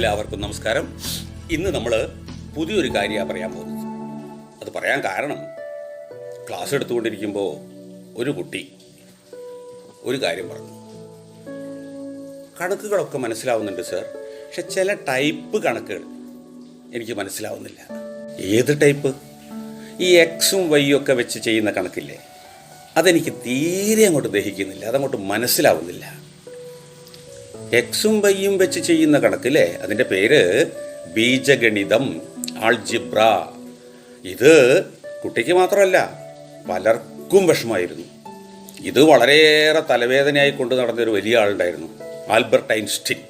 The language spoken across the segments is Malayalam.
എല്ലാവർക്കും നമസ്കാരം. ഇന്ന് നമ്മൾ പുതിയൊരു കാര്യമാണ് പറയാൻ പോകുന്നത്. അത് പറയാൻ കാരണം, ക്ലാസ് എടുത്തുകൊണ്ടിരിക്കുമ്പോൾ ഒരു കുട്ടി ഒരു കാര്യം പറഞ്ഞു. കണക്കുകളൊക്കെ മനസ്സിലാവുന്നുണ്ട് സർ, പക്ഷെ ചില ടൈപ്പ് കണക്കുകൾ എനിക്ക് മനസ്സിലാവുന്നില്ല. ഏത് ടൈപ്പ്? ഈ എക്സും വൈയും ഒക്കെ വെച്ച് ചെയ്യുന്ന കണക്കില്ലേ, അതെനിക്ക് തീരെ അങ്ങോട്ട് ദഹിക്കുന്നില്ല, അതങ്ങോട്ട് മനസ്സിലാവുന്നില്ല. എക്സും വൈയും വെച്ച് ചെയ്യുന്ന കണക്കില്ലേ, അതിൻ്റെ പേര് ബീജഗണിതം, ആൾജിബ്ര. ഇത് കുട്ടിക്ക് മാത്രമല്ല, പലർക്കും വിഷമമായിരുന്നു. ഇത് വളരെയേറെ തലവേദനയായി കൊണ്ട് നടന്നൊരു വലിയ ആളുണ്ടായിരുന്നു, ആൽബർട്ട് ഐൻസ്റ്റീൻ.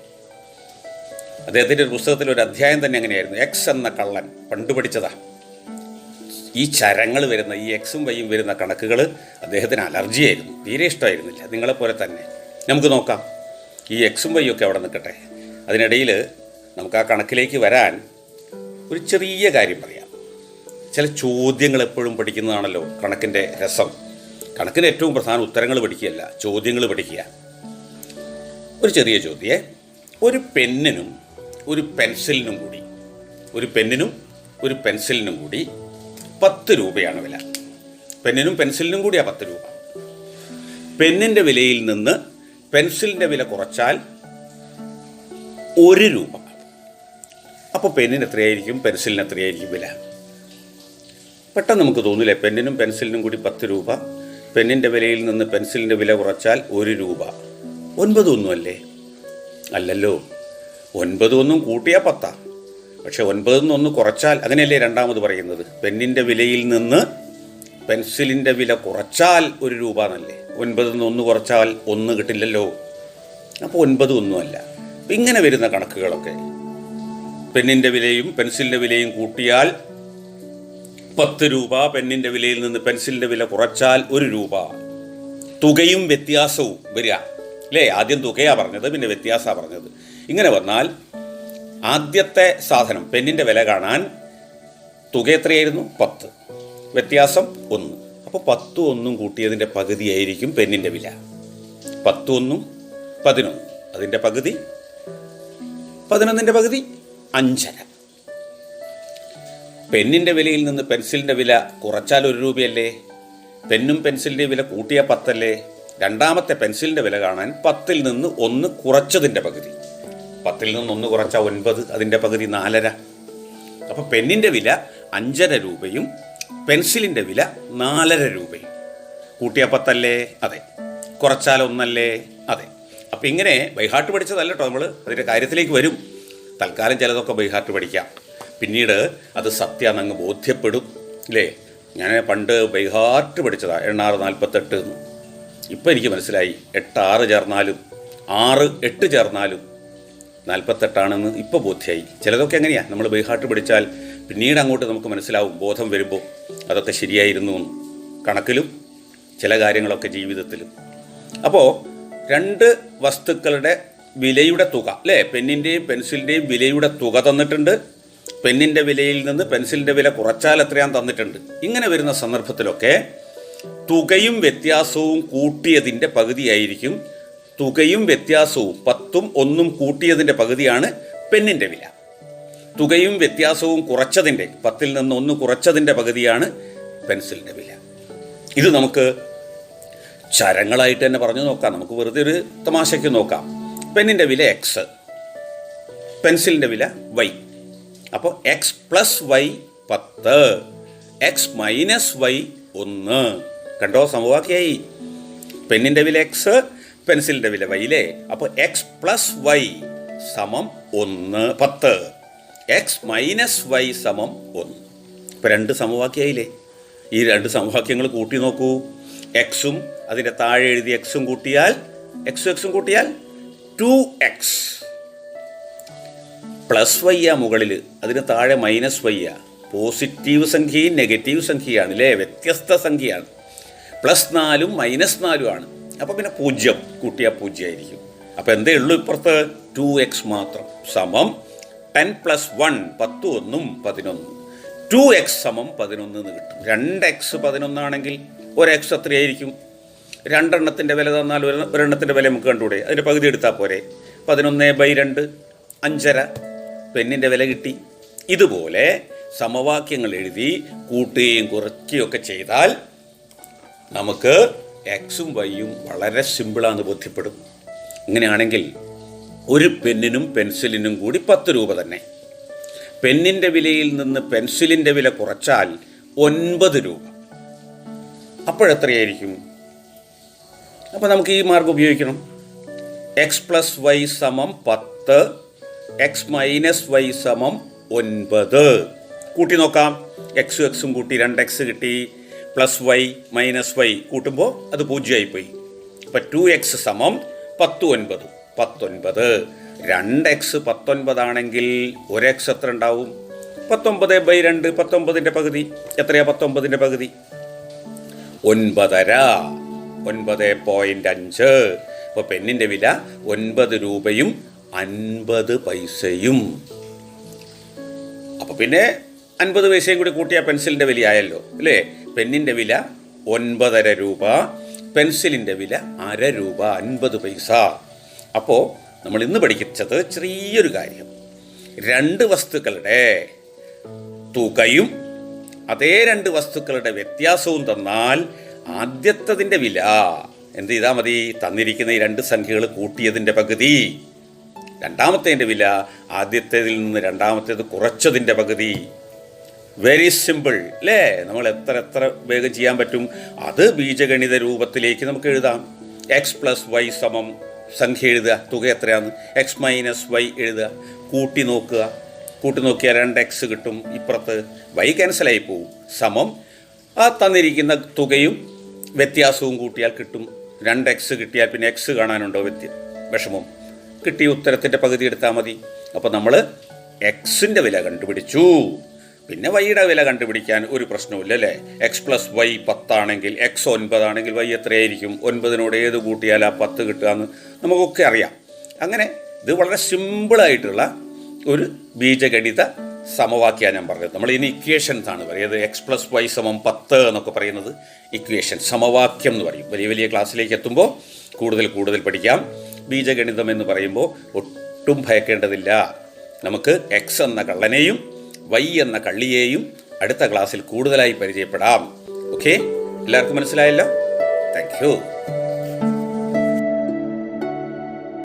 അദ്ദേഹത്തിൻ്റെ ഒരു പുസ്തകത്തിൽ ഒരു അധ്യായം തന്നെ അങ്ങനെയായിരുന്നു, എക്സ് എന്ന കള്ളൻ. പണ്ട് പഠിച്ചതാ. ഈ ചരങ്ങൾ വരുന്ന, ഈ എക്സും വൈയും വരുന്ന കണക്കുകൾ അദ്ദേഹത്തിന് അലർജിയായിരുന്നു, തീരെ ഇഷ്ടമായിരുന്നില്ല. നിങ്ങളെപ്പോലെ തന്നെ. നമുക്ക് നോക്കാം, ഈ എക്സും വൈയും ഒക്കെ അവിടെ നിൽക്കട്ടെ. അതിനിടയിൽ നമുക്ക് ആ കണക്കിലേക്ക് വരാൻ ഒരു ചെറിയ കാര്യം പറയാം. ചില ചോദ്യങ്ങൾ എപ്പോഴും പഠിക്കുന്നതാണല്ലോ കണക്കിൻ്റെ രസം. കണക്കിന് ഏറ്റവും പ്രധാന ഉത്തരങ്ങൾ പഠിക്കുകയല്ല, ചോദ്യങ്ങൾ പഠിക്കുക. ഒരു ചെറിയ ചോദ്യം, ഒരു പെന്നിനും ഒരു പെൻസിലിനും കൂടി 10 രൂപയാണ് വില. പെന്നിനും പെൻസിലിനും കൂടിയാണ് 10 രൂപ. പെന്നിൻ്റെ വിലയിൽ നിന്ന് പെൻസിലിൻ്റെ വില കുറച്ചാൽ 1 രൂപ. അപ്പോൾ പെന്നിന് എത്രയായിരിക്കും, പെൻസിലിന് എത്രയായിരിക്കും വില? പെട്ടെന്ന് നമുക്ക് തോന്നില്ലേ, പെന്നിനും പെൻസിലിനും കൂടി 10 രൂപ, പെന്നിൻ്റെ വിലയിൽ നിന്ന് പെൻസിലിൻ്റെ വില കുറച്ചാൽ 1 രൂപ. 9 ഒന്നുമല്ലേ? അല്ലല്ലോ, 9 ഒന്നും കൂട്ടിയാൽ 10. പക്ഷെ 9 1 കുറച്ചാൽ, അങ്ങനെയല്ലേ രണ്ടാമത് പറയുന്നത്? പെന്നിൻ്റെ വിലയിൽ നിന്ന് പെൻസിലിൻ്റെ വില കുറച്ചാൽ 1 രൂപ എന്നല്ലേ? 9 1 കുറച്ചാൽ 1 കിട്ടില്ലല്ലോ. അപ്പോൾ 9 ഒന്നുമല്ല. ഇങ്ങനെ വരുന്ന കണക്കുകളൊക്കെ, പെന്നിൻ്റെ വിലയും പെൻസിലിൻ്റെ വിലയും കൂട്ടിയാൽ 10 രൂപ, പെന്നിൻ്റെ വിലയിൽ നിന്ന് പെൻസിലിൻ്റെ വില കുറച്ചാൽ 1 രൂപ. തുകയും വ്യത്യാസവും വരിക അല്ലേ? ആദ്യം തുകയാണ് പറഞ്ഞത്, പിന്നെ വ്യത്യാസമാണ് പറഞ്ഞത്. ഇങ്ങനെ വന്നാൽ ആദ്യത്തെ സാധനം പെന്നിൻ്റെ വില കാണാൻ തുക എത്രയായിരുന്നു? 10, വ്യത്യാസം 1. അപ്പോൾ 10 1 കൂട്ടിയതിൻ്റെ പകുതിയായിരിക്കും പെന്നിൻ്റെ വില. 10 1 11, അതിൻ്റെ പകുതി 11ൻ്റെ പകുതി 5.5. പെന്നിൻ്റെ വിലയിൽ നിന്ന് പെൻസിലിൻ്റെ വില കുറച്ചാൽ 1 രൂപയല്ലേ? പെന്നും പെൻസിലിൻ്റെ വില കൂട്ടിയ 10 അല്ലേ? രണ്ടാമത്തെ പെൻസിലിൻ്റെ വില കാണാൻ 10ൽ നിന്ന് 1 കുറച്ചതിൻ്റെ പകുതി. 10ൽ നിന്ന് 1 കുറച്ചാൽ 9, അതിൻ്റെ പകുതി 4.5. അപ്പോൾ പെന്നിൻ്റെ വില 5.5 രൂപയും പെൻസിലിൻ്റെ വില 4.5 രൂപയും. കൂട്ടിയ 10 അല്ലേ? അതെ. കുറച്ചാൽ 1 അല്ലേ? അതെ. അപ്പം ഇങ്ങനെ ബൈഹാർട്ട് പഠിച്ചതല്ല കേട്ടോ നമ്മൾ, അതിൻ്റെ കാര്യത്തിലേക്ക് വരും. തൽക്കാലം ചിലതൊക്കെ ബൈഹാർട്ട് പഠിക്കാം, പിന്നീട് അത് സത്യാന്നങ്ങ് ബോധ്യപ്പെടും അല്ലേ? ഞാൻ പണ്ട് ബൈഹാർട്ട് പഠിച്ചതാണ് 8 48 എന്ന്. ഇപ്പം എനിക്ക് മനസ്സിലായി, 8 6 ചേർന്നാലും 6 8 ചേർന്നാലും 48 ഇപ്പോൾ ബോധ്യമായി. ചിലതൊക്കെ എങ്ങനെയാണ്, നമ്മൾ ബൈഹാർട്ട് പഠിച്ചാൽ പിന്നീട് അങ്ങോട്ട് നമുക്ക് മനസ്സിലാവും, ബോധം വരുമ്പോൾ അതൊക്കെ ശരിയായിരുന്നു എന്ന്. കണക്കിലും ചില കാര്യങ്ങളൊക്കെ ജീവിതത്തിലും. അപ്പോൾ 2 വസ്തുക്കളുടെ വിലയുടെ തുക അല്ലേ, പെന്നിൻ്റെയും പെൻസിലിൻ്റെയും വിലയുടെ തുക തന്നിട്ടുണ്ട്. പെന്നിൻ്റെ വിലയിൽ നിന്ന് പെൻസിലിൻ്റെ വില കുറച്ചാൽ എത്രയാന്ന് തന്നിട്ടുണ്ട്. ഇങ്ങനെ വരുന്ന സന്ദർഭത്തിലൊക്കെ തുകയും വ്യത്യാസവും കൂട്ടിയതിൻ്റെ പകുതിയായിരിക്കും. തുകയും വ്യത്യാസവും 10ഉം 1ഉം കൂട്ടിയതിൻ്റെ പകുതിയാണ് പെന്നിൻ്റെ വില. തുകയും വ്യത്യാസവും കുറച്ചതിൻ്റെ, 10ൽ നിന്ന് 1 കുറച്ചതിൻ്റെ പകുതിയാണ് പെൻസിലിൻ്റെ വില. ഇത് നമുക്ക് ചരങ്ങളായിട്ട് തന്നെ പറഞ്ഞു നോക്കാം. നമുക്ക് വെറുതെ ഒരു തമാശയ്ക്ക് നോക്കാം. പെന്നിൻ്റെ വില എക്സ്, പെൻസിലിൻ്റെ വില വൈ. അപ്പോൾ X plus Y 10, X minus Y 1. കണ്ടോ, സമവാക്യമായി. പെന്നിൻ്റെ വില എക്സ്, പെൻസിലിൻ്റെ വില വൈ അല്ലേ? അപ്പോൾ എക്സ് പ്ലസ് വൈ സമം 1 10, എക്സ് മൈനസ് വൈ സമം 1. ഇപ്പോൾ 2 സമവാക്യമായില്ലേ? ഈ 2 സമവാക്യങ്ങൾ കൂട്ടി നോക്കൂ. എക്സും അതിൻ്റെ താഴെ എഴുതി എക്സും കൂട്ടിയാൽ, എക്സും കൂട്ടിയാൽ 2x. പ്ലസ് വൈയാ മുകളിൽ, അതിന് താഴെ മൈനസ് വൈയാ. പോസിറ്റീവ് സംഖ്യയും നെഗറ്റീവ് സംഖ്യയാണ് അല്ലേ? വ്യത്യസ്ത സംഖ്യയാണ്. +4ഉം -4ഉം ആണ്. അപ്പോൾ പിന്നെ 0 കൂട്ടിയാൽ 0 ആയിരിക്കും. അപ്പോൾ എന്തേ ഉള്ളൂ ഇപ്പുറത്ത്? 2x മാത്രം. സമം 10 + 1 10 1 11. 2x സമം 11 എന്ന് കിട്ടും. 2x 11 ആണെങ്കിൽ 1x എത്രയായിരിക്കും? 2 എണ്ണത്തിൻ്റെ വില തന്നാൽ ഒരെണ്ണത്തിൻ്റെ വില നമുക്ക് കണ്ടുകൂടെ? അതിൻ്റെ പകുതി എടുത്താൽ പോരെ? 11/2 5.5. പെന്നിൻ്റെ വില കിട്ടി. ഇതുപോലെ സമവാക്യങ്ങൾ എഴുതി കൂട്ടുകയും കുറയ്ക്കുകയും ഒക്കെ ചെയ്താൽ നമുക്ക് എക്സും വൈയും വളരെ സിമ്പിളാന്ന് ബോധ്യപ്പെടും. ഇങ്ങനെയാണെങ്കിൽ ഒരു പെന്നിനും പെൻസിലിനും കൂടി 10 രൂപ തന്നെ. പെന്നിൻ്റെ വിലയിൽ നിന്ന് പെൻസിലിൻ്റെ വില കുറച്ചാൽ 9 രൂപ. അപ്പോഴെത്രയായിരിക്കും? അപ്പോൾ നമുക്ക് ഈ മാർഗം ഉപയോഗിക്കണം. എക്സ് പ്ലസ് വൈ സമം 10, എക്സ് മൈനസ് വൈ സമം 9. കൂട്ടി നോക്കാം. എക്സും എക്സും കൂട്ടി 2x കിട്ടി. പ്ലസ് വൈ മൈനസ് വൈ കൂട്ടുമ്പോൾ അത് 0 ആയിപ്പോയി. അപ്പം 2x സമം 19. 2x 19 ആണെങ്കിൽ 1x എത്ര ഉണ്ടാവും? 19/2. 19ൻ്റെ പകുതി എത്രയാ? 19ൻ്റെ പകുതി 9.5. 9.5. അപ്പോൾ പെന്നിൻ്റെ വില 9 രൂപയും 50 പൈസയും. അപ്പോൾ പിന്നെ 50 പൈസയും കൂടി കൂട്ടിയാൽ പെൻസിലിൻ്റെ വിലയായല്ലോ അല്ലേ? പെന്നിൻ്റെ വില 9.5 രൂപ, പെൻസിലിൻ്റെ വില 1/2 രൂപ 50 പൈസ. അപ്പോൾ നമ്മൾ ഇന്ന് പഠിച്ചത് ചെറിയൊരു കാര്യം. 2 വസ്തുക്കളുടെ തുകയും അതേ 2 വസ്തുക്കളുടെ വ്യത്യാസവും തന്നാൽ ആദ്യത്തതിൻ്റെ വില എന്ത് ചെയ്താൽ മതി? തന്നിരിക്കുന്ന ഈ 2 സംഖ്യകൾ കൂട്ടിയതിൻ്റെ പകുതി. രണ്ടാമത്തേതിൻ്റെ വില ആദ്യത്തേതിൽ നിന്ന് രണ്ടാമത്തേത് കുറച്ചതിൻ്റെ പകുതി. വെരി സിമ്പിൾ അല്ലേ? നമ്മൾ എത്ര വേഗം ചെയ്യാൻ പറ്റും. അത് ബീജഗണിത രൂപത്തിലേക്ക് നമുക്ക് എഴുതാം. എക്സ് പ്ലസ് വൈ സമം സംഖ്യ എഴുതുക, തുക എത്രയാണ്? എക്സ് മൈനസ് വൈ എഴുതുക, കൂട്ടി നോക്കുക. കൂട്ടി നോക്കിയാൽ 2x കിട്ടും. ഇപ്പുറത്ത് വൈ ക്യാൻസലായി പോവും. സമം ആ തന്നിരിക്കുന്ന തുകയും വ്യത്യാസവും കൂട്ടിയാൽ കിട്ടും. 2x കിട്ടിയാൽ പിന്നെ x കാണാനുണ്ടോ വിഷമം? കിട്ടിയ ഉത്തരത്തിൻ്റെ പകുതി എടുത്താൽ മതി. അപ്പോൾ നമ്മൾ എക്സിൻ്റെ വില കണ്ടുപിടിച്ചു. പിന്നെ വൈയുടെ വില കണ്ടുപിടിക്കാൻ ഒരു പ്രശ്നവുമില്ല അല്ലേ? എക്സ് പ്ലസ് വൈ 10 ആണെങ്കിൽ എക്സ് 9 ആണെങ്കിൽ വൈ എത്രയായിരിക്കും? 9നോട് ഏത് കൂട്ടിയാൽ ആ 10 കിട്ടുക എന്ന് നമുക്കൊക്കെ അറിയാം. അങ്ങനെ ഇത് വളരെ സിമ്പിളായിട്ടുള്ള ഒരു ബീജഗണിത സമവാക്യമാണ് ഞാൻ പറഞ്ഞത്. നമ്മൾ ഇനി ഇക്വേഷൻസ് ആണ് പറയുന്നത്. എക്സ് പ്ലസ് വൈ സമം 10 എന്നൊക്കെ പറയുന്നത് ഇക്വേഷൻ, സമവാക്യം എന്ന് പറയും. വലിയ ക്ലാസ്സിലേക്ക് എത്തുമ്പോൾ കൂടുതൽ പഠിക്കാം. ബീജഗണിതം എന്ന് പറയുമ്പോൾ ഒട്ടും ഭയക്കേണ്ടതില്ല. നമുക്ക് എക്സ് എന്ന കള്ളനെയും വൈ എന്ന കള്ളിയെയും അടുത്ത ക്ലാസ്സിൽ കൂടുതലായി പരിചയപ്പെടാം. ഓക്കെ, എല്ലാവർക്കും മനസ്സിലായല്ലോ? Thank you.